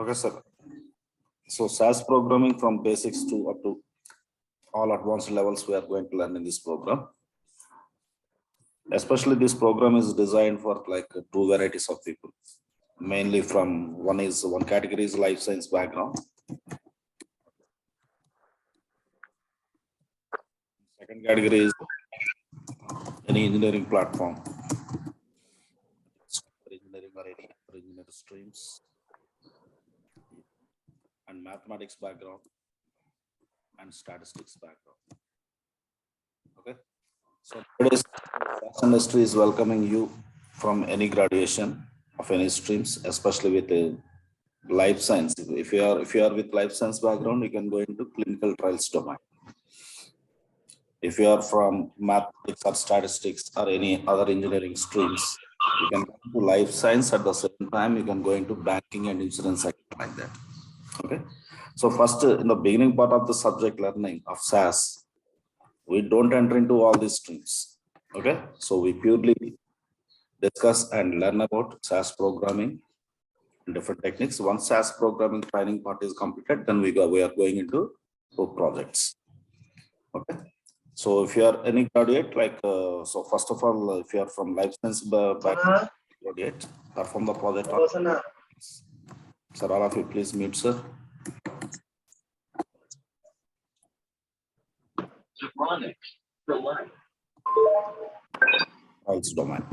Okay, sir. So SAS programming from basics to up to all advanced levels we are going to learn in this program. Especially this program is designed for like two varieties of people. Mainly from one category is life science background. Second category is any engineering platform. Engineering or any engineering streams. And mathematics background and statistics background. Okay. So today's SAS industry is welcoming you from any graduation of any streams, especially with life science. If you are with life science background, you can go into clinical trials domain. If you are from mathematics or statistics or any other engineering streams, you can go to life science at the same time. You can go into banking and insurance sector like that. Okay. So first, in the beginning part of the subject learning of SAS, we don't enter into all these streams. Okay. So we purely discuss and learn about SAS programming and different techniques. Once SAS programming training part is completed, then we are going into projects. Okay. So if you are any graduate, like so first of all, if you are from life science background graduate, perform the project. Sir, all of you please mute, sir. Trials domain.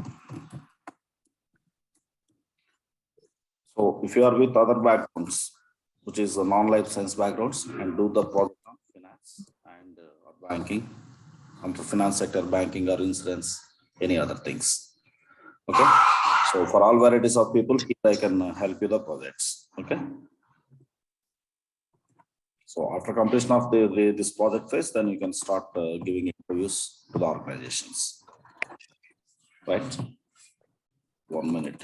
So if you are with other backgrounds, which is non-life science backgrounds, and do the project on finance and banking, under finance sector, banking or insurance, any other things. Okay. So for all varieties of people, I can help you the projects. Okay. So after completion of this project phase, then you can start giving interviews to the organizations. Right. 1 minute.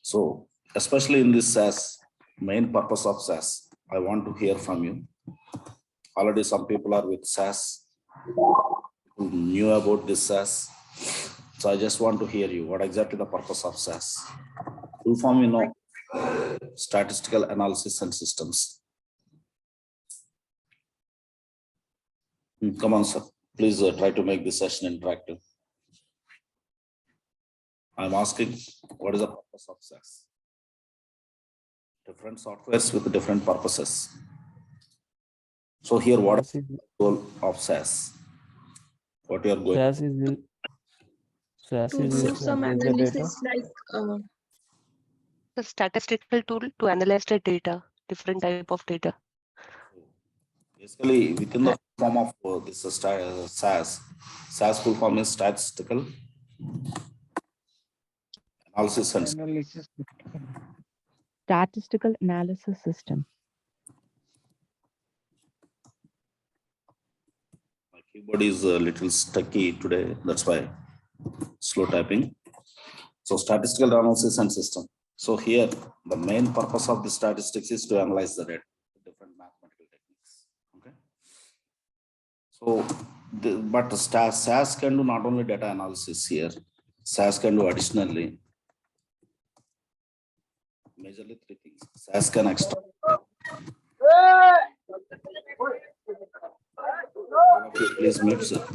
So especially in this SAS, main purpose of SAS, I want to hear from you. Already some people are with SAS, who knew about this SAS. So I just want to hear you. What exactly the purpose of SAS? Full form, you know, statistical analysis and systems. Come on, sir. Please try to make this session interactive. I'm asking, what is the purpose of SAS? Different softwares with different purposes. So here, what is the goal of SAS? What you are going? SAS is do some analysis like the statistical tool to analyze the data, different type of data. Basically, within the form of this SAS, SAS full form is statistical analysis and statistical analysis system. My keyboard is a little stucky today. That's why slow typing. So statistical analysis and system. So here, the main purpose of the statistics is to analyze the data, different mathematical techniques. Okay. So, but SAS can do not only data analysis here. SAS can do additionally, majorly three things. SAS can extract. Please mute, sir.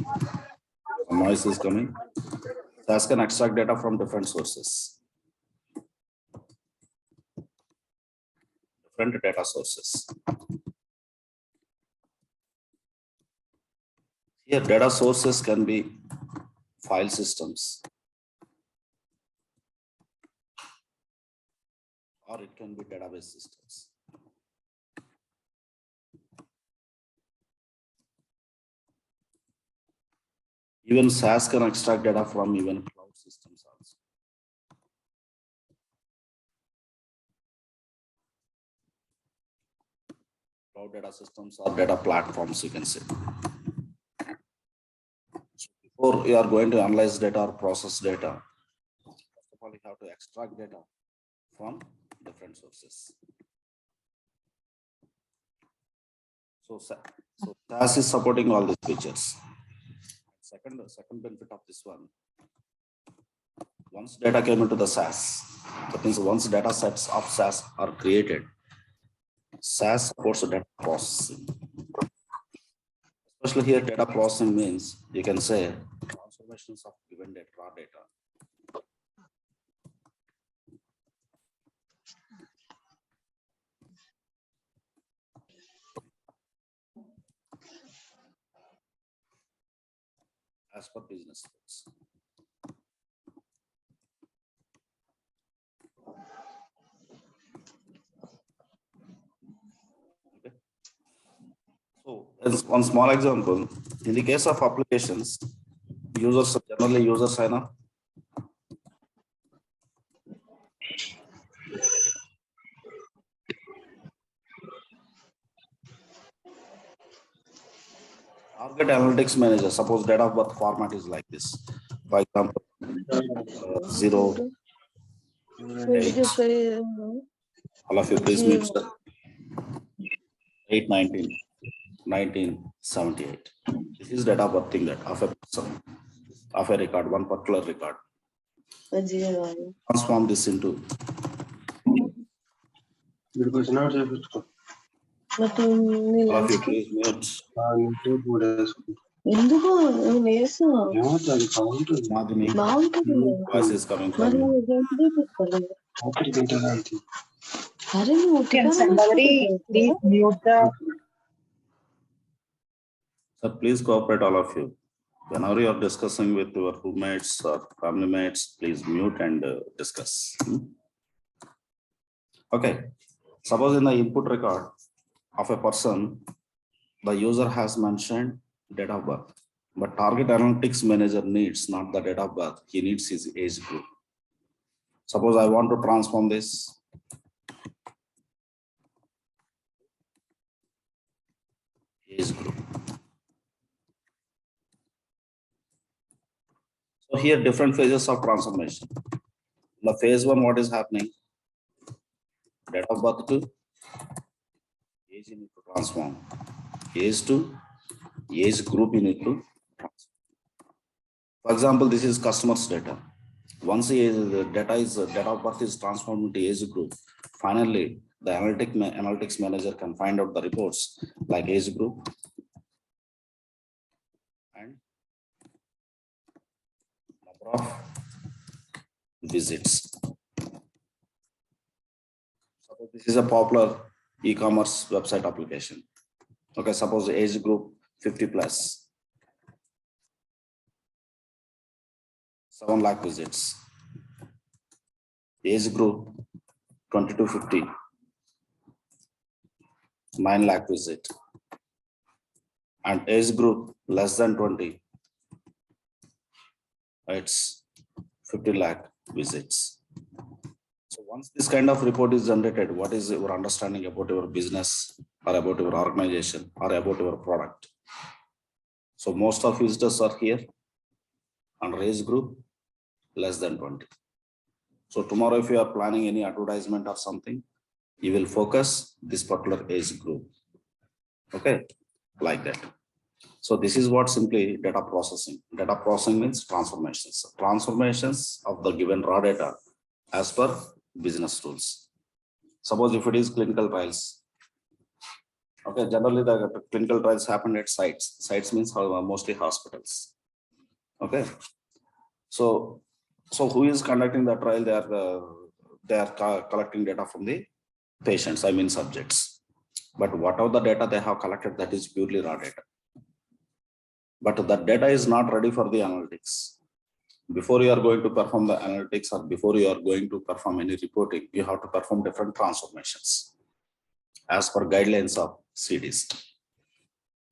Some noise is coming. SAS can extract data from different sources. Different data sources. Here, data sources can be file systems, or it can be database systems. Even SAS can extract data from even cloud systems also. Cloud data systems or data platforms, you can say. So before you are going to analyze data or process data, first of all, you have to extract data from different sources. So SAS is supporting all these features. Second benefit of this one, Once data came into the SAS, that means once data sets of SAS are created, SAS supports data processing. Especially here, data processing means you can say transformations of given data, raw data. As per business rules. Okay. So, as one small example, in the case of applications, generally users sign up. Target analytics manager, suppose date of birth format is like this. For example, 0, 8. All of you please mute, sir. 8/19, 1978. This is date of birth thing that of a person, of a record, one particular record. Transform this into. All of you please mute. Madhini, voice is coming from you. Can somebody please mute the? Sir, please cooperate, all of you. Whenever you are discussing with your roommates or family mates, please mute and discuss. Okay. Suppose in the input record of a person, the user has mentioned date of birth, but target analytics manager needs not the date of birth, he needs his age group. Suppose I want to transform this. Age group. So here different phases of transformation. The phase one, what is happening? Date of birth to age you need to transform. Age to age group you need to transform. For example, this is customers data. Once the date of birth is transformed into age group, finally the analytics manager can find out the reports like age group and number of visits. Suppose this is a popular e-commerce website application. Okay, suppose the age group 50 plus, 7 lakh visits. Age group 20 to 50, 9 lakh visit. And age group less than 20, it's 50 lakh visits. So once this kind of report is generated, what is your understanding about your business or about your organization or about your product? So most of visitors are here under age group less than 20. So tomorrow, if you are planning any advertisement or something, you will focus this particular age group. Okay, like that. So this is what simply data processing. Data processing means transformations. Transformations of the given raw data as per business rules. Suppose if it is clinical trials. Okay, generally the clinical trials happen at sites. Sites means mostly hospitals. Okay, so who is conducting the trial? They are collecting data from the patients, I mean subjects. But whatever the data they have collected, that is purely raw data. But that data is not ready for the analytics. Before you are going to perform the analytics or before you are going to perform any reporting, you have to perform different transformations as per guidelines of CDs.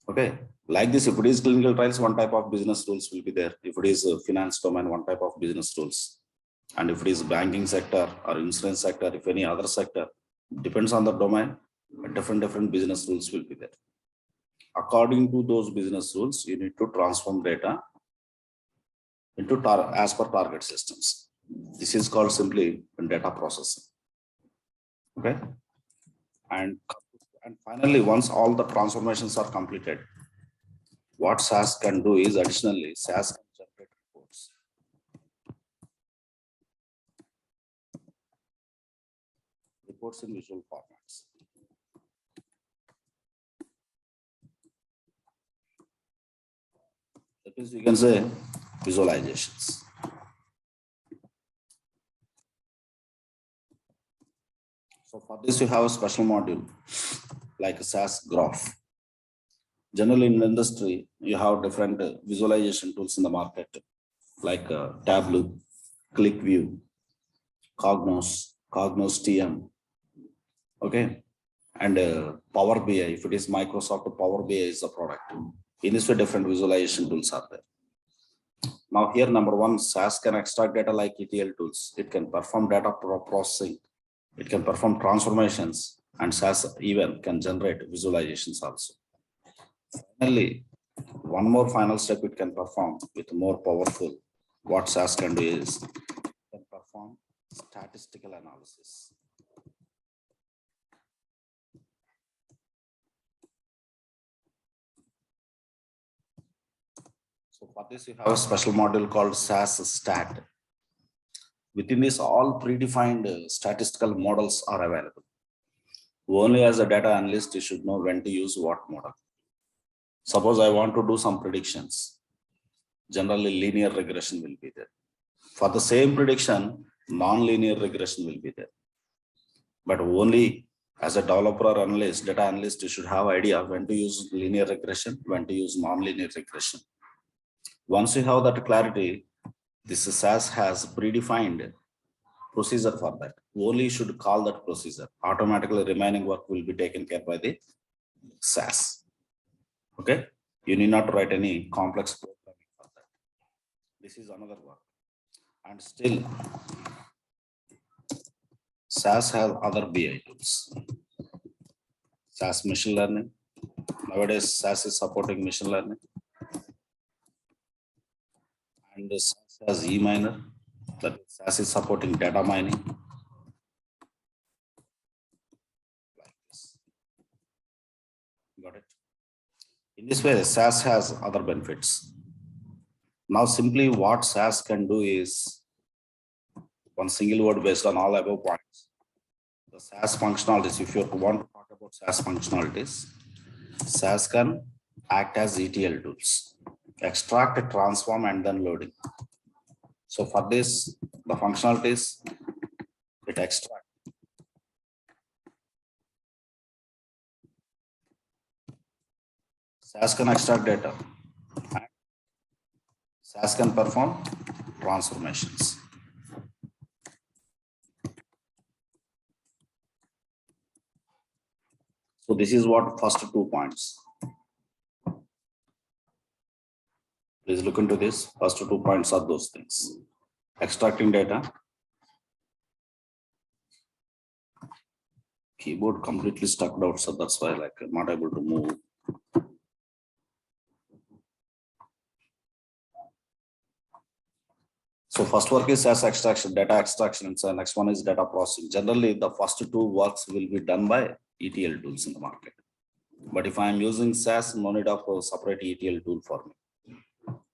Okay, like this, if it is clinical trials, one type of business rules will be there. If it is finance domain, one type of business rules. And if it is banking sector or insurance sector, if any other sector, depends on the domain, different business rules will be there. According to those business rules, you need to transform data into as per target systems. This is called simply data processing. Okay, and finally, once all the transformations are completed, what SAS can do is additionally SAS can generate reports. reports in visual formats. That means you can say visualizations. So for this, you have a special module like a SAS graph. Generally in the industry, you have different visualization tools in the market, like Tableau, ClickView, Cognos TM, okay, and Power BI. If it is Microsoft, Power BI is the product. In this way, different visualization tools are there. Now here, number one, SAS can extract data like ETL tools. It can perform data processing. It can perform transformations, and SAS even can generate visualizations also. Finally, one more final step it can perform with more powerful. What SAS can do is it can perform statistical analysis. So for this, you have a special module called SAS Stat. Within this, all predefined statistical models are available. Only as a data analyst, you should know when to use what model. Suppose I want to do some predictions. Generally, linear regression will be there. For the same prediction, non-linear regression will be there. But only as a developer or analyst, data analyst, you should have idea when to use linear regression, when to use non-linear regression. Once you have that clarity, this SAS has predefined procedure for that. Only you should call that procedure. Automatically remaining work will be taken care by the SAS. Okay, you need not write any complex programming for that. This is another work. And still, SAS has other BI tools. SAS machine learning. Nowadays, SAS is supporting machine learning. And SAS has E-miner. That is, SAS is supporting data mining. Like this. Got it? In this way, SAS has other benefits. Now, simply what SAS can do is one single word based on all above points. The SAS functionalities, if you want to talk about SAS functionalities, SAS can act as ETL tools, extract, transform, and then loading. So for this, the functionalities, it extract. SAS can extract data. And SAS can perform transformations. So this is what first 2 points. Please look into this. First 2 points are those things. Extracting data. Keyboard completely stuck out, so that's why like I'm not able to move. So first work is SAS extraction, data extraction, and so next one is data processing. Generally, the first 2 works will be done by ETL tools in the market. But if I am using SAS, no need of a separate ETL tool for me.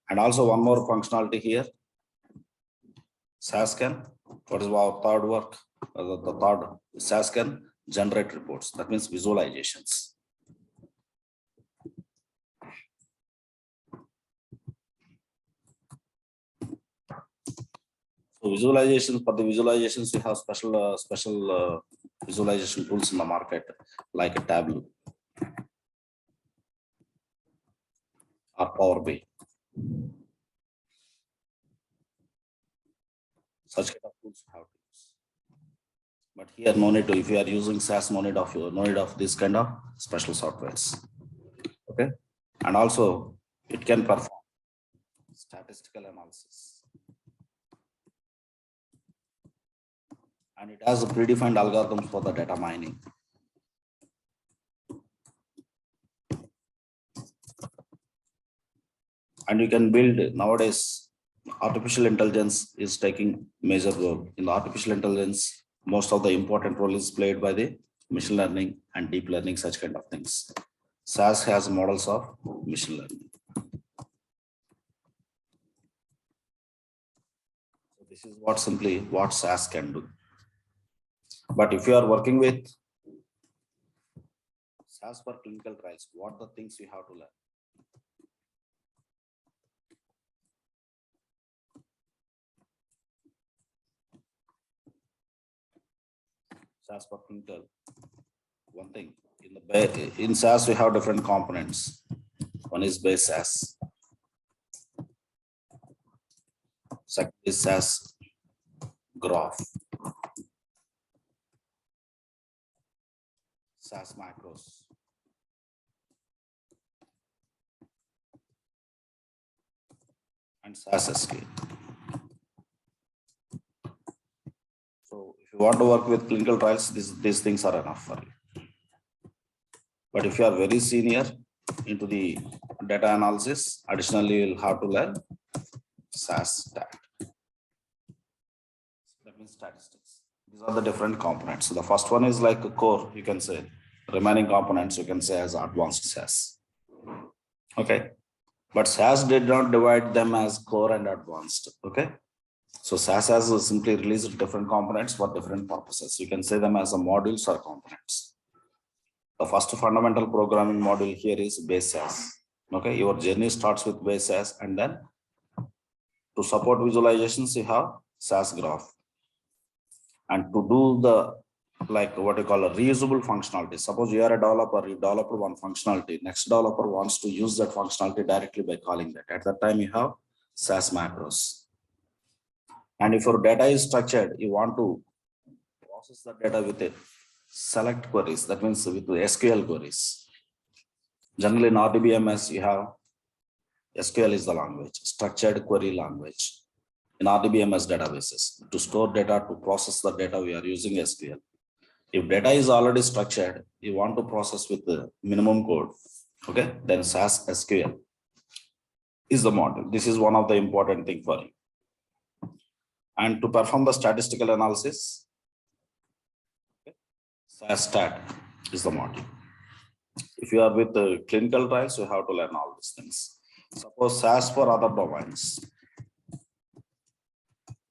And also one more functionality here. SAS can, what is our third work? The third, SAS can generate reports. That means visualizations. So visualizations, for the visualizations, we have special visualization tools in the market, like a Tableau or Power BI. Such kind of tools have to use. But here, no need to. If you are using SAS, no need of this kind of special softwares. Okay, and also it can perform statistical analysis. And it has a predefined algorithms for the data mining. And you can build nowadays, artificial intelligence is taking major role. In the artificial intelligence, most of the important role is played by the machine learning and deep learning, such kind of things. SAS has models of machine learning. So this is what simply what SAS can do. But if you are working with SAS for clinical trials, what are the things you have to learn? SAS for clinical, one thing in SAS we have different components. One is base SAS, second is SAS graph, SAS macros, and SAS SK. So if you want to work with clinical trials, these things are enough for you. But if you are very senior into the data analysis, additionally you'll have to learn SAS stat. That means statistics. These are the different components. So the first one is like a core, you can say. Remaining components you can say as advanced SAS. Okay. But SAS did not divide them as core and advanced. Okay. So SAS has simply released different components for different purposes. You can say them as a modules or components. The first fundamental programming module here is base SAS. Okay, your journey starts with base SAS, and then to support visualizations, you have SAS graph. And to do the like what you call a reusable functionality. Suppose you are a developer, you developed one functionality. Next developer wants to use that functionality directly by calling that. At that time, you have SAS macros. And if your data is structured, you want to process the data with a select queries. That means with SQL queries. Generally in RDBMS, you have SQL is the language, structured query language. In RDBMS databases, to store data, to process the data, we are using SQL. If data is already structured, you want to process with the minimum code, okay, then SAS SQL is the model. This is one of the important thing for you. And to perform the statistical analysis, SAS stat is the model. If you are with the clinical trials, you have to learn all these things. Suppose SAS for other domains.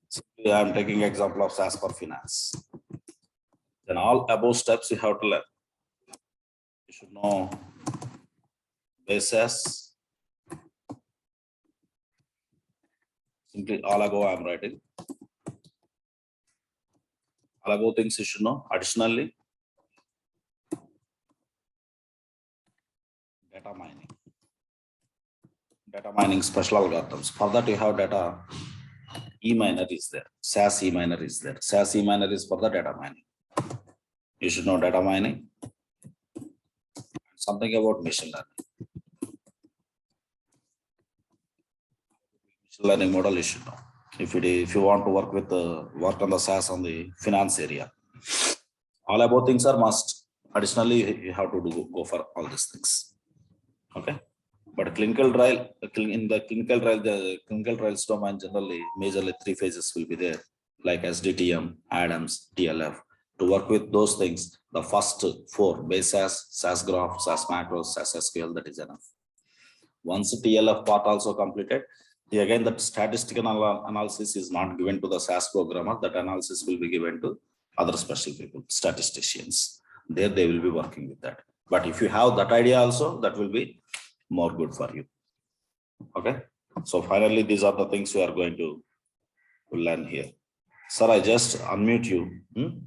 Simply, I am taking example of SAS for finance. Then all above steps you have to learn. You should know base SAS. Simply all above I am writing. All above things you should know. Additionally, data mining. Data mining special algorithms. For that you have data E-miner is there. SAS E-miner is there. SAS E-miner is for the data mining. You should know data mining. Something about machine learning. Machine learning model you should know. If you want to work on the SAS on the finance area. All about things are must. Additionally, you have to go for all these things. Okay. But clinical trial, in the clinical trials domain, generally, majorly 3 phases will be there, like SDTM, ADAMS, TLF. To work with those things, the first 4, base SAS, SAS graph, SAS macros, SAS SQL, that is enough. Once TLF part also completed, again, that statistical analysis is not given to the SAS programmer, that analysis will be given to other special people, statisticians. There they will be working with that. But if you have that idea also, that will be more good for you. Okay. So finally, these are the things we are going to learn here. Sir, I just unmute you.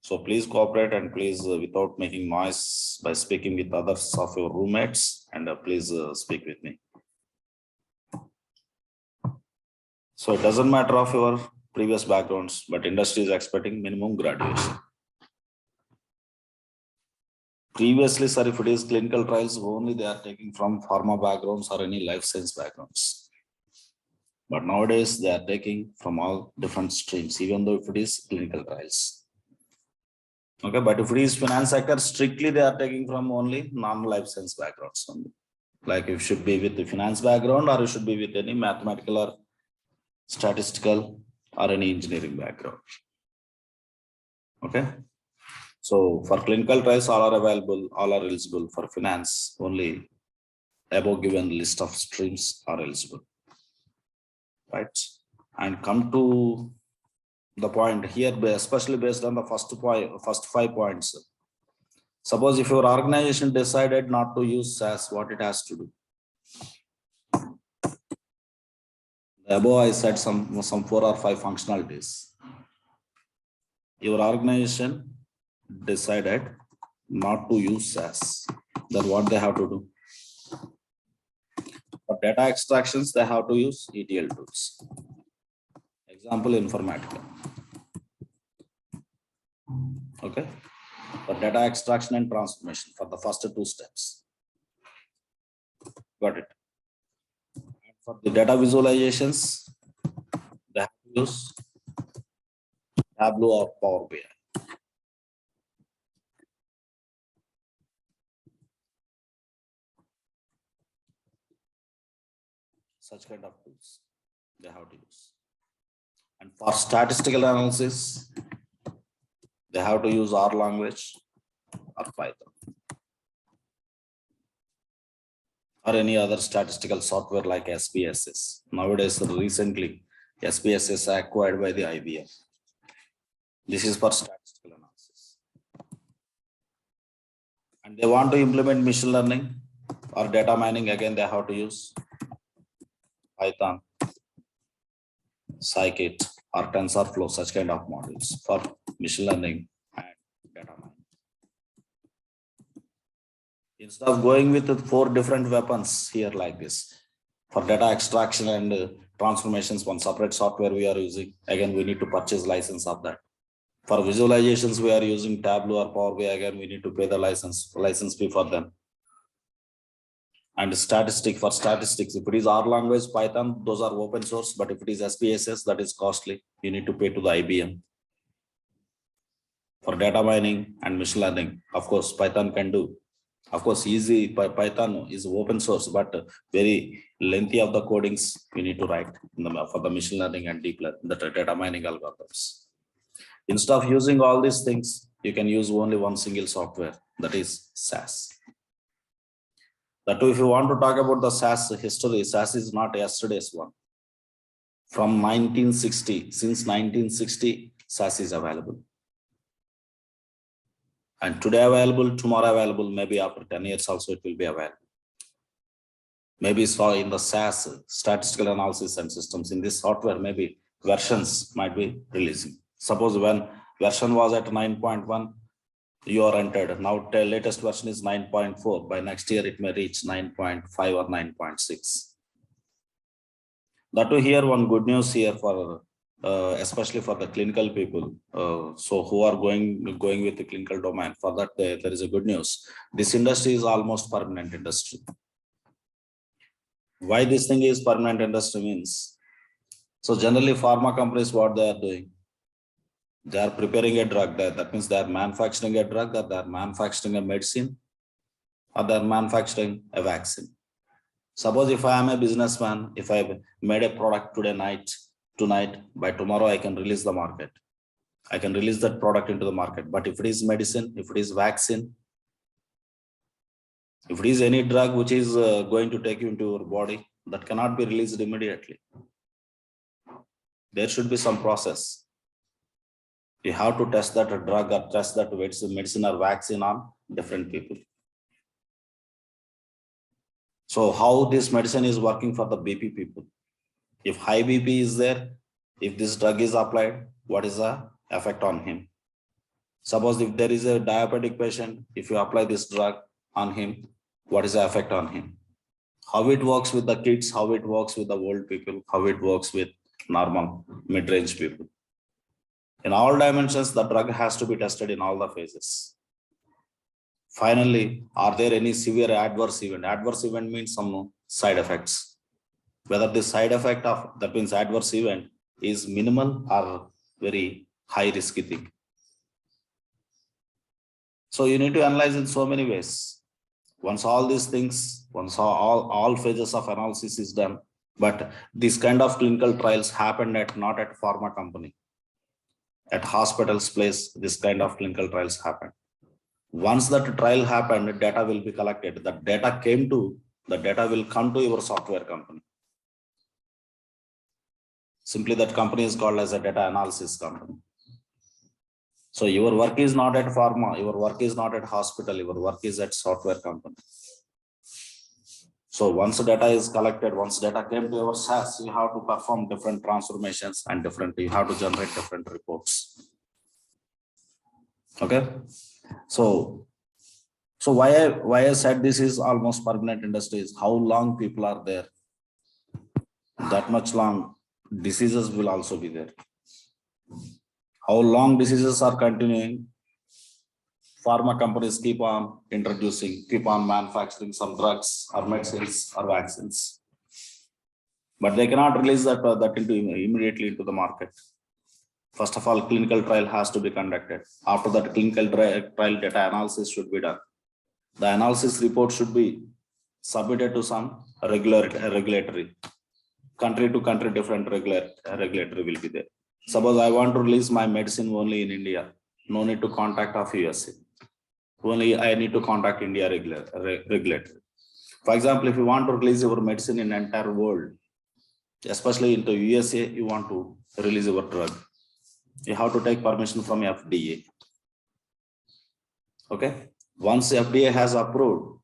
So please cooperate and please without making noise by speaking with others of your roommates, and please speak with me. So it doesn't matter of your previous backgrounds, but industry is expecting minimum graduation. Previously, sir, if it is clinical trials, only they are taking from pharma backgrounds or any life science backgrounds. But nowadays, they are taking from all different streams, even though if it is clinical trials. Okay, but if it is finance sector, strictly they are taking from only non-life science backgrounds only. Like you should be with the finance background, or you should be with any mathematical or statistical or any engineering background. Okay. So for clinical trials, all are available, all are eligible. For finance, only above given list of streams are eligible. Right. And come to the point here, especially based on the first 5 points. Suppose if your organization decided not to use SAS, what it has to do? Above I said some 4 or 5 functionalities. Your organization decided not to use SAS, then what they have to do? For data extractions, they have to use ETL tools. Example, Informatica. Okay. For data extraction and transformation, for the first 2 steps. Got it. For the data visualizations, they have to use Tableau or Power BI. Such kind of tools they have to use. And for statistical analysis, they have to use R language or Python or any other statistical software like SPSS. Nowadays, recently, SPSS acquired by the IBM. This is for statistical analysis. And they want to implement machine learning or data mining. Again, they have to use Python, Scikit, or TensorFlow, such kind of models for machine learning and data mining. Instead of going with 4 different weapons here like this, for data extraction and transformations, one separate software we are using. Again, we need to purchase license of that. For visualizations, we are using Tableau or Power BI. Again, we need to pay the license fee for them. And for statistics, if it is R language, Python, those are open source. But if it is SPSS, that is costly. You need to pay to the IBM. For data mining and machine learning, of course, Python can do. Of course, easy. Python is open source, but very lengthy of the codings you need to write for the machine learning and deep learning, the data mining algorithms. Instead of using all these things, you can use only one single software, that is SAS. That too, if you want to talk about the SAS history, SAS is not yesterday's one. From 1960, since 1960, SAS is available. And today available, tomorrow available, maybe after 10 years also it will be available. Maybe so in the SAS, statistical analysis and systems, in this software, maybe versions might be releasing. Suppose when version was at 9.1, you are entered. Now the latest version is 9.4. By next year, it may reach 9.5 or 9.6. That to hear one good news here for especially for the clinical people. So who are going with the clinical domain. For that, there is a good news. This industry is almost permanent industry. Why this thing is permanent industry means? So generally, pharma companies, what they are doing? They are preparing a drug. That means they are manufacturing a drug, or they are manufacturing a medicine, or they are manufacturing a vaccine. Suppose if I am a businessman, if I made a product tonight, by tomorrow I can release the market. I can release that product into the market. But if it is medicine, if it is vaccine, if it is any drug which is going to take you into your body, that cannot be released immediately. There should be some process. You have to test that drug or test that medicine or vaccine on different people. So how this medicine is working for the BP people? If high BP is there, if this drug is applied, what is the effect on him? Suppose if there is a diabetic patient, if you apply this drug on him, what is the effect on him? How it works with the kids, how it works with the old people, how it works with normal mid-range people. In all dimensions, the drug has to be tested in all the phases. Finally, are there any severe adverse event? Adverse event means some side effects. Whether the side effect of that means adverse event is minimal or very high risky thing. So you need to analyze in so many ways. Once all these things, once all phases of analysis is done, but this kind of clinical trials happened not at pharma company. At hospitals place, this kind of clinical trials happen. Once that trial happened, data will be collected. The data will come to your software company. Simply that company is called as a data analysis company. So your work is not at pharma, your work is not at hospital, your work is at software company. So once data is collected, once data came to your SAS, you have to perform different transformations and you have to generate different reports. Okay. So why I said this is almost permanent industry is how long people are there. That much long diseases will also be there. How long diseases are continuing, pharma companies keep on introducing, keep on manufacturing some drugs or medicines or vaccines, but they cannot release that immediately into the market. First of all, clinical trial has to be conducted. After that, clinical trial data analysis should be done. The analysis report should be submitted to some regulatory, country to country different regulatory will be there. Suppose I want to release my medicine only in India, no need to contact of USA. Only I need to contact India regulator. For example, if you want to release your medicine in entire world, especially into USA, you want to release your drug, you have to take permission from FDA. Okay. Once FDA has approved,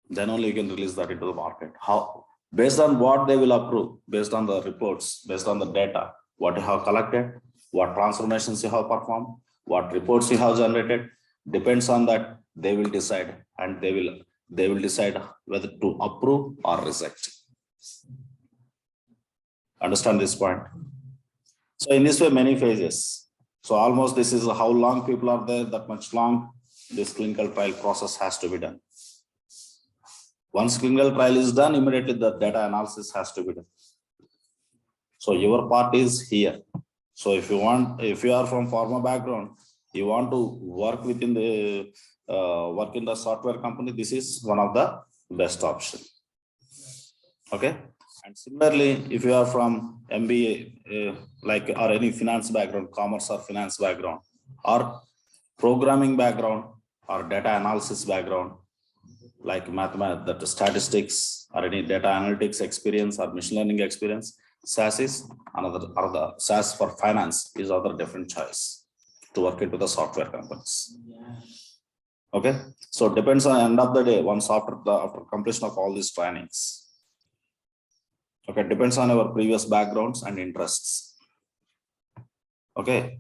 then only you can release that into the market. How? Based on what they will approve, based on the reports, based on the data, what you have collected, what transformations you have performed, what reports you have generated, depends on that. They will decide, and they will decide whether to approve or reject. Understand this point? So in this way, many phases. So almost this is how long people are there, that much long this clinical trial process has to be done. Once clinical trial is done, immediately the data analysis has to be done. So your part is here. So if you are from pharma background, you want to work within the work in the software company, this is one of the best option. Okay. And similarly, if you are from MBA, like or any finance background, commerce or finance background, or programming background, or data analysis background, like mathematics, that statistics, or any data analytics experience or machine learning experience, SAS is another, or the SAS for finance is other different choice to work into the software companies. Okay. So it depends on end of the day, once after completion of all these trainings. Okay, depends on our previous backgrounds and interests. Okay.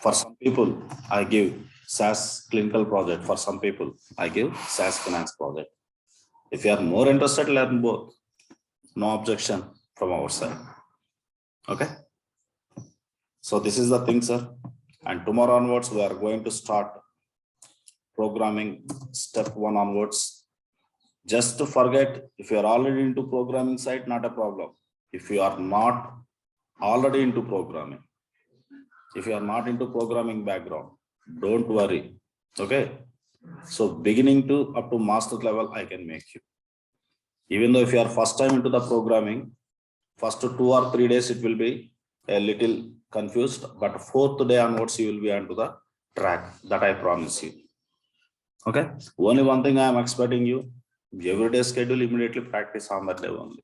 For some people, I give SAS clinical project. For some people, I give SAS finance project. If you are more interested, learn both. No objection from our side. Okay. So this is the thing, sir. And tomorrow onwards, we are going to start programming step 1 onwards. Just to forget, if you are already into programming side, not a problem. If you are not already into programming, if you are not into programming background, don't worry. Okay. So beginning to up to master level, I can make you. Even though if you are first time into the programming, first 2 or 3 days, it will be a little confused, but 4th day onwards, you will be onto the track, that I promise you. Okay. Only one thing I am expecting you, everyday schedule, immediately practice on that day only.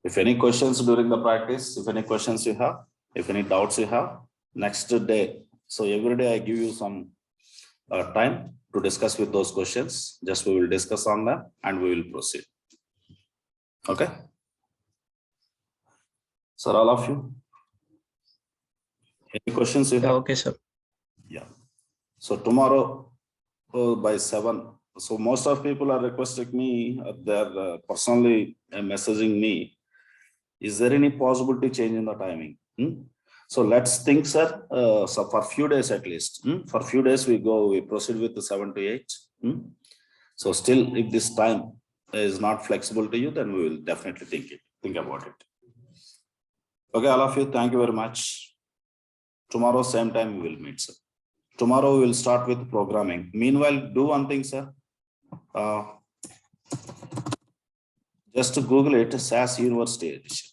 If any questions during the practice, if any questions you have, if any doubts you have, next day. So every day I give you some time to discuss with those questions. Just we will discuss on them and we will proceed. Okay. Sir, all of you. Any questions you have? Okay, sir. Yeah. So tomorrow by 7. So most of people are requesting me, they're personally messaging me. Is there any possibility change in the timing? So let's think, sir. So for few days at least, for few days we proceed with the 7 to 8. So still, if this time is not flexible to you, then we will definitely think about it. Okay, all of you, thank you very much. Tomorrow same time we will meet, sir. Tomorrow we will start with programming. Meanwhile, do one thing, sir. Just to Google it, SAS University Edition.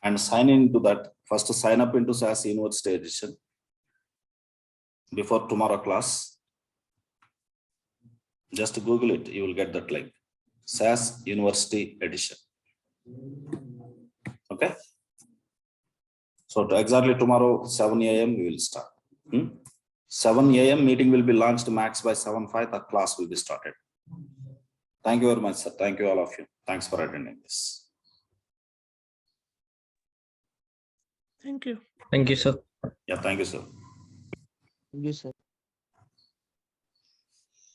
And sign into that. First sign up into SAS University Edition before tomorrow class. Just Google it, you will get that link. SAS University Edition. Okay. So exactly tomorrow, 7 a.m. we will start. 7 a.m. meeting will be launched max by 7:05. The class will be started. Thank you very much, sir. Thank you all of you. Thanks for attending this. Thank you. Thank you, sir. Yeah, thank you, sir. Thank you, sir.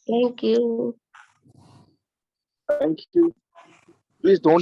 Thank you. Thank you. Please don't